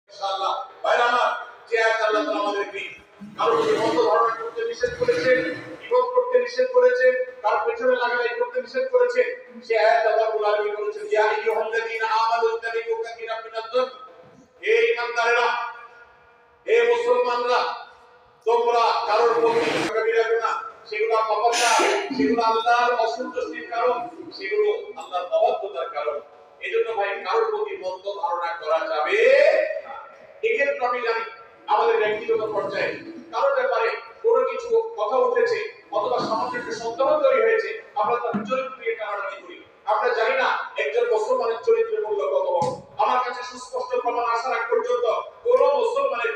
ইনশাআল্লাহ ভাইরা আমার, যে আয়াত আল্লাহ তাআলা আমাদেরকে কারো জীবন্ত ধারণা করতে নিষেধ করেছেন, বিপদ করতে নিষেধ করেছেন, তার পেছনে লাগালাই করতে নিষেধ করেছেন, সে আয়াত আল্লাহ রাব্বুল আলামিন বলেছেন, ইয়া আইয়ুহাল্লাযীনা আমানু ইত্তাবিউ কাসীরাম মিনাজ-যুন, হে ঈমানদারেরা, হে মুসলমানরা, তোমরা কারোর প্রতি কবিরা গুনাহ, সেগুলো পাপাচার, সেগুলো আল্লাহর অসন্তুষ্টির কারণ, সেগুলো আল্লাহর অবাধ্যতার কারণ। এজন্য ভাই কারোর প্রতি মন্দ ধারণা করা যাবে না। এক্ষেত্রে আমি জানি আমাদের ব্যক্তিগত পর্যায়ে কারোর ব্যাপারে কোনো কিছু কথা উঠেছে অথবা সামান্য একটু সন্দেহ তৈরি হয়েছে, আমরা তার চরিত্র নিয়ে টানাটানি করি। আমরা জানি না একজন মুসলমানের চরিত্রের মূল্য কত বড়। আমার কাছে সুস্পষ্ট প্রমাণ আসার আগ পর্যন্ত কোনো মুসলমানের